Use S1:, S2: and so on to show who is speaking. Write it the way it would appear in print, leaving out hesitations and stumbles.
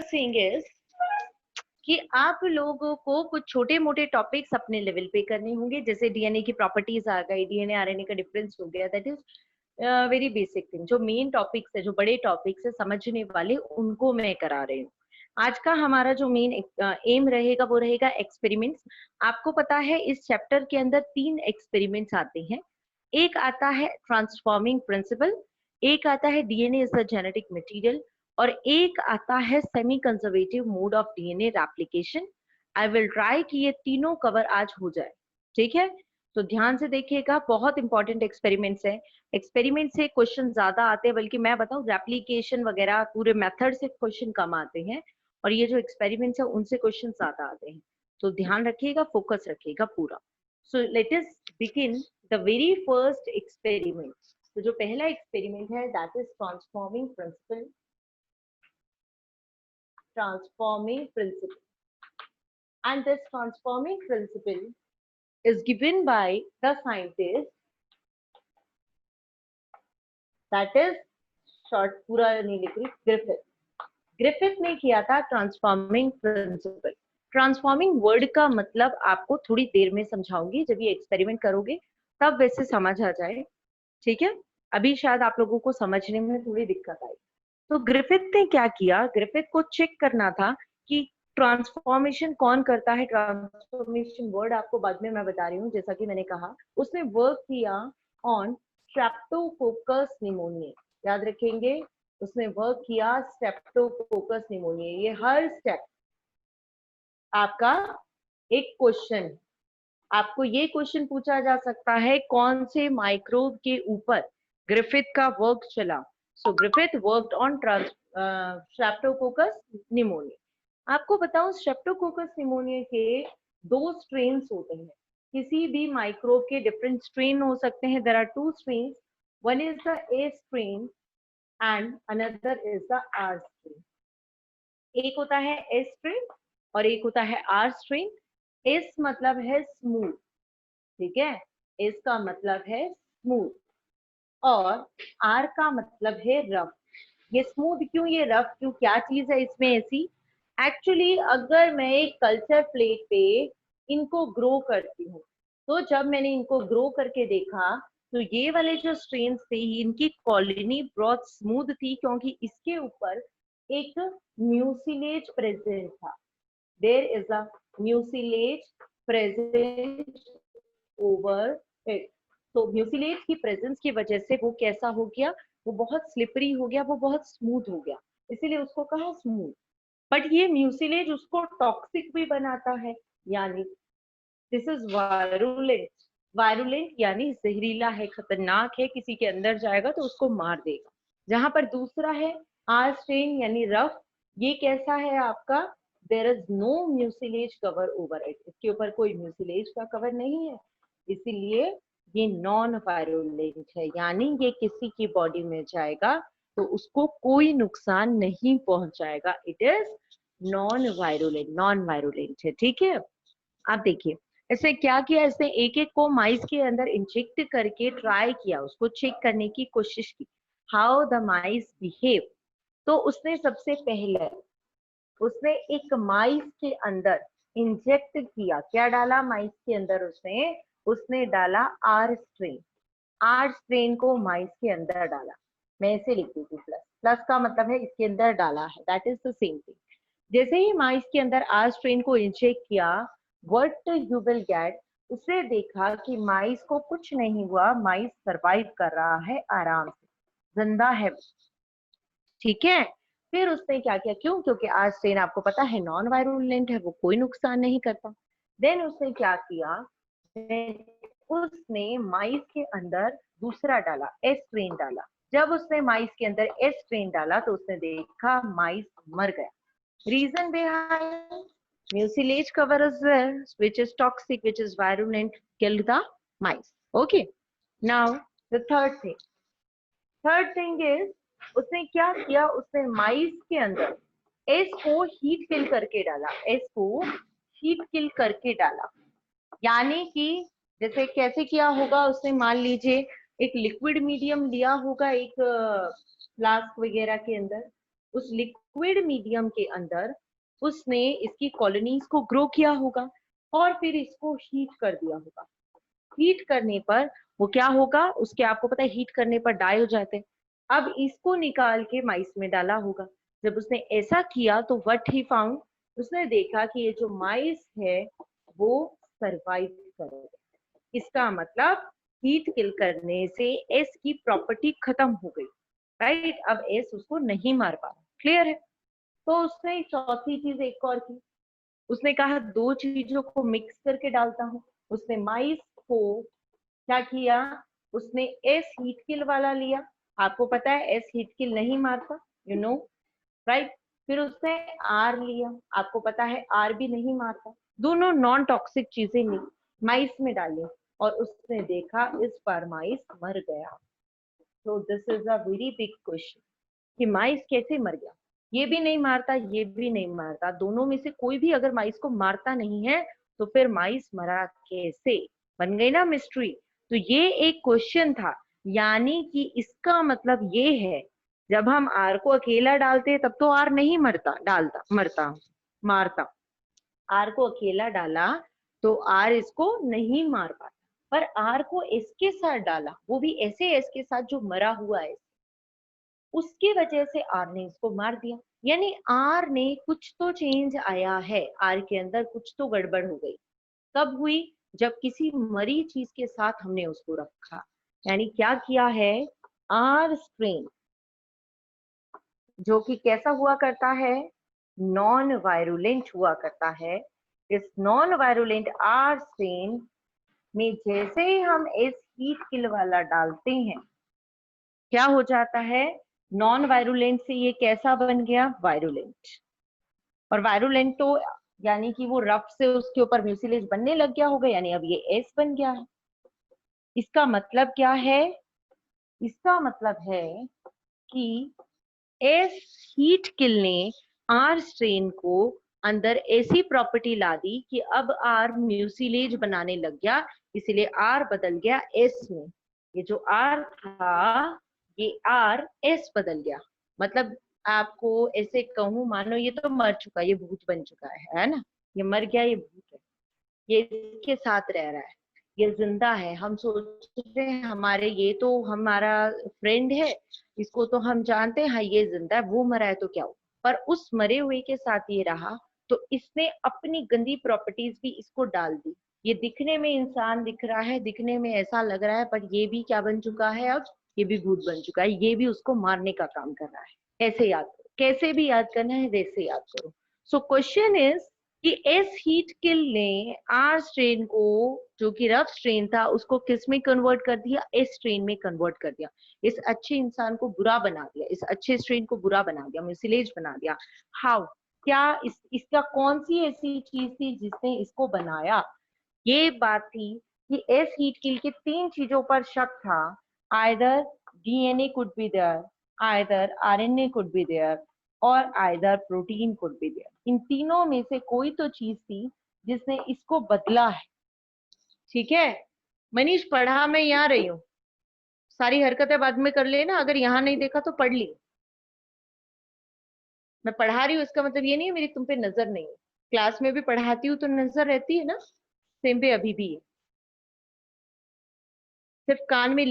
S1: First thing is कि आप लोगों को कुछ छोटे मोटे टॉपिक्स अपने लेवल पे करने होंगे, जैसे डीएनए की प्रॉपर्टीज आ गई, डीएनए आरएनए का डिफरेंस हो गया, that is very basic thing. जो मेन टॉपिक्स है, जो बड़े टॉपिक्स है समझने वाले, उनको मैं करा रही हूँ। आज का हमारा जो मेन एम रहेगा वो रहेगा एक्सपेरिमेंट्स। आपको पता है इस चैप्टर के अंदर 3 एक्सपेरिमेंट्स आते हैं। एक आता है ट्रांसफॉर्मिंग प्रिंसिपल, एक आता है DNA is the genetic material, और एक आता है semi conservative mode of DNA replication. I will try कि ये तीनों कवर आज हो जाए, ठीक है? तो ध्यान से देखिएगा, बहुत इंपॉर्टेंट एक्सपेरिमेंट्स है। एक्सपेरिमेंट से क्वेश्चन ज्यादा आते हैं, बल्कि मैं बताऊं रेप्लिकेशन वगैरह पूरे मेथड से क्वेश्चन कम आते हैं, और ये जो एक्सपेरिमेंट्स है उनसे क्वेश्चन ज्यादा आते हैं। तो ध्यान रखिएगा, फोकस रखिएगा पूरा। So let us begin the very first experiment. तो जो पहला एक्सपेरिमेंट है that is transforming principle. Transforming principle, and this transforming principle is given by the scientist, that is short पूरा नहीं लिख रही, ग्रिफिथ। ग्रिफिथ ने किया था ट्रांसफॉर्मिंग प्रिंसिपल। ट्रांसफॉर्मिंग वर्ड का मतलब आपको थोड़ी देर में समझाऊंगी, जब ये एक्सपेरिमेंट करोगे तब वैसे समझ आ जाए, ठीक है? अभी शायद आप लोगों को समझने में थोड़ी दिक्कत आई। तो ग्रिफिथ ने क्या किया, ग्रिफिथ को चेक करना था कि ट्रांसफॉर्मेशन कौन करता है। ट्रांसफॉर्मेशन वर्ड आपको बाद में मैं बता रही हूँ, जैसा कि मैंने कहा। उसने वर्क किया ऑन स्ट्रेप्टोकोकस निमोनिया, याद रखेंगे, उसने वर्क किया स्ट्रेप्टोकोकस निमोनिया। ये हर स्टेप आपका एक क्वेश्चन, आपको ये क्वेश्चन पूछा जा सकता है कौन से माइक्रोब के ऊपर ग्रिफिथ का वर्क चला। So Griffith worked on streptococcus pneumonia. आपको बताऊं स्ट्रेप्टोकोकस निमोनिया के 2 स्ट्रेन्स होते हैं। किसी भी माइक्रोब के डिफरेंट स्ट्रेन हो सकते हैं। There are 2 strains, one is the A strain and another is the R strain. एक होता है एस स्ट्रेन और एक होता है आर स्ट्रेन। एस मतलब है स्मूथ, ठीक है, एस का मतलब है स्मूथ, और आर का मतलब है रफ। ये स्मूथ क्यों, ये रफ क्यों, क्या चीज है इसमें ऐसी? एक्चुअली अगर मैं एक कल्चर प्लेट पे इनको ग्रो करती हूँ, तो जब मैंने इनको ग्रो करके देखा तो ये वाले जो स्ट्रेन्स थे इनकी कॉलोनी बहुत स्मूथ थी, क्योंकि इसके ऊपर एक म्यूसिलेज प्रेजेंट था। There is a mucilage present over it. तो म्यूसिलेज की प्रेजेंस की वजह से वो कैसा हो गया, वो बहुत स्लिपरी हो गया, वो बहुत स्मूथ हो गया, इसीलिए उसको कहा स्मूथ। बट ये म्यूसिलेज उसको टॉक्सिक भी बनाता है, यानी दिस इज वायरुलेंट। वायरुलेंट यानी जहरीला है, खतरनाक है, किसी के अंदर जाएगा तो उसको मार देगा। जहां पर दूसरा है आर स्ट्रेन यानी रफ, ये कैसा है आपका, there is no mucilage cover over it, इसके ऊपर कोई म्यूसिलेज का कवर नहीं है, इसीलिए ये नॉन वायरुलेंट है, यानी ये किसी की बॉडी में जाएगा तो उसको कोई नुकसान नहीं पहुंचाएगा। It is non virulent, non virulent है, ठीक है? आप देखिए इसने क्या किया, इसने एक एक को माइस के अंदर इंजेक्ट करके ट्राई किया, उसको चेक करने की कोशिश की, हाउ द माइस बिहेव। तो उसने सबसे पहले उसने एक माइस के अंदर इंजेक्ट किया, क्या डाला माइस के अंदर, उसने उसने डाला आर स्ट्रेन। आर स्ट्रेन को माइस के अंदर डाला, मैं इसे लिख देती हूँ प्लस, प्लस का मतलब है इसके अंदर डाला है, that is the same thing. जैसे ही माइस के अंदर आर स्ट्रेन को इंजेक्ट किया, व्हाट यू विल गेट, उसने देखा कि माइस को कुछ नहीं हुआ, माइस सरवाइव कर रहा है आराम से, जिंदा है, ठीक है? फिर उसने क्या किया, क्यों, क्योंकि आर स्ट्रेन आपको पता है नॉन वायरुलेंट है, वो कोई नुकसान नहीं करता। देन उसने क्या किया, उसने माइस के अंदर दूसरा डाला, एस स्ट्रेन डाला। जब उसने माइस के अंदर एस स्ट्रेन डाला तो उसने देखा माइस मर गया। Reason behind, mucilage cover is there which is toxic, which is virulent, killed the mice. Okay, now the third thing is उसने क्या किया, उसने माइस के अंदर एस को हीट किल करके डाला, एस को हीट किल करके डाला, यानी कि जैसे कैसे किया होगा, उसने मान लीजिए एक लिक्विड मीडियम लिया होगा एक फ्लास्क वगैरह के अंदर, उस लिक्विड मीडियम के अंदर उसने इसकी कॉलोनीज को ग्रो किया होगा और फिर इसको हीट कर दिया होगा। हीट करने पर वो क्या होगा, उसके आपको पता है हीट करने पर डाई हो जाते हैं। अब इसको निकाल के माइस में डाला होगा। जब उसने ऐसा किया तो व्हाट ही फाउंड, उसने देखा कि ये जो माइस है वो सरवाइव करेगा। इसका मतलब हीट किल करने से एस की प्रॉपर्टी खत्म हो गई, राइट। अब एस उसको नहीं मार पा रहा, क्लियर है। तो उसने चौथी चीज एक और की, उसने कहा दो चीजों को मिक्स करके डालता हूँ। उसने माइस को क्या किया, उसने एस हीट किल वाला लिया। आपको पता है एस हीट किल नहीं मारता, यू नो, राइट। फिर उसने आर लिया, आपको पता है आर भी नहीं मारता। दोनों नॉन टॉक्सिक चीजें ली, माइस में डाली और उसने देखा इस बार माइस मर गया। तो this is a very big question कि माइस कैसे मर गया। ये भी नहीं मारता, ये भी नहीं मारता, दोनों में से कोई भी अगर माइस को मारता नहीं है तो फिर माइस मरा कैसे, बन गई ना मिस्ट्री। तो ये एक क्वेश्चन था, यानी कि इसका मतलब ये है जब हम आर को अकेला डालते तब तो आर नहीं मरता, डालता मरता मारता। आर को अकेला डाला तो आर इसको नहीं मार पाता, पर आर को एस के साथ डाला, वो भी ऐसे एस के साथ जो मरा हुआ है, उसकी वजह से आर ने इसको मार दिया। यानी आर ने कुछ तो चेंज आया है, आर के अंदर कुछ तो गड़बड़ हो गई। कब हुई, जब किसी मरी चीज के साथ हमने उसको रखा। यानी क्या किया है, आर स्ट्रेन जो कि कैसा हुआ करता है, नॉन वायरुलेंट हुआ करता है। इस नॉन वायरुलेंट आर स्ट्रेन में जैसे ही हम इस हीट किल वाला डालते हैं, क्या हो जाता है, नॉन वायरुलेंट से ये कैसा बन गया, वायरुलेंट। और वायरुलेंट तो यानी कि वो रफ से उसके ऊपर म्यूसिलेज बनने लग गया होगा, यानी अब ये एस बन गया है। इसका मतलब क्या है, इसका मतलब है कि एस हीट किल ने आर स्ट्रेन को अंदर ऐसी प्रॉपर्टी ला दी कि अब आर म्यूसिलेज बनाने लग गया, इसीलिए आर बदल गया एस में। ये जो आर था ये आर एस बदल गया। मतलब आपको ऐसे कहूं, मानो ये तो मर चुका, ये भूत बन चुका है ना, ये मर गया, ये भूत है, ये इसके साथ रह रहा है, ये जिंदा है। हम सोच रहे हैं हमारे, ये तो हमारा फ्रेंड है, इसको तो हम जानते हैं, हाँ ये जिंदा है, वो मरा है तो क्या हो। पर उस मरे हुए के साथ ये रहा तो इसने अपनी गंदी प्रॉपर्टीज भी इसको डाल दी। ये दिखने में इंसान दिख रहा है, दिखने में ऐसा लग रहा है, पर ये भी क्या बन चुका है, अब ये भी भूत बन चुका है, ये भी उसको मारने का काम कर रहा है। ऐसे याद करो, कैसे भी याद करना है वैसे याद करो। सो क्वेश्चन इज कि एस हीट किल ने आर स्ट्रेन को, जो कि रफ स्ट्रेन था, उसको किस में कन्वर्ट कर दिया, एस स्ट्रेन में कन्वर्ट कर दिया। इस अच्छे इंसान को बुरा बना दिया, इस अच्छे स्ट्रेन को बुरा बना दिया, म्यूसिलेज बना दिया। हाउ, क्या इसका कौन सी ऐसी चीज थी जिसने इसको बनाया। ये बात थी कि एस हीट किल के तीन चीजों पर शक था, either DNA could be there, either RNA could be there, और either protein could be there. इन तीनों में से कोई तो चीज थी जिसने इसको बदला है। ठीक है मनीष, पढ़ा, मैं यहाँ रही हूँ, सारी हरकतें बाद में कर लेना, अगर यहाँ नहीं देखा तो पढ़ ली। मैं पढ़ा रही हूँ इसका मतलब ये नहीं है मेरी तुम पे नजर नहीं है, क्लास में भी पढ़ाती हूँ तो नजर रहती है ना, सेम पे अभी भी है, सिर्फ कान में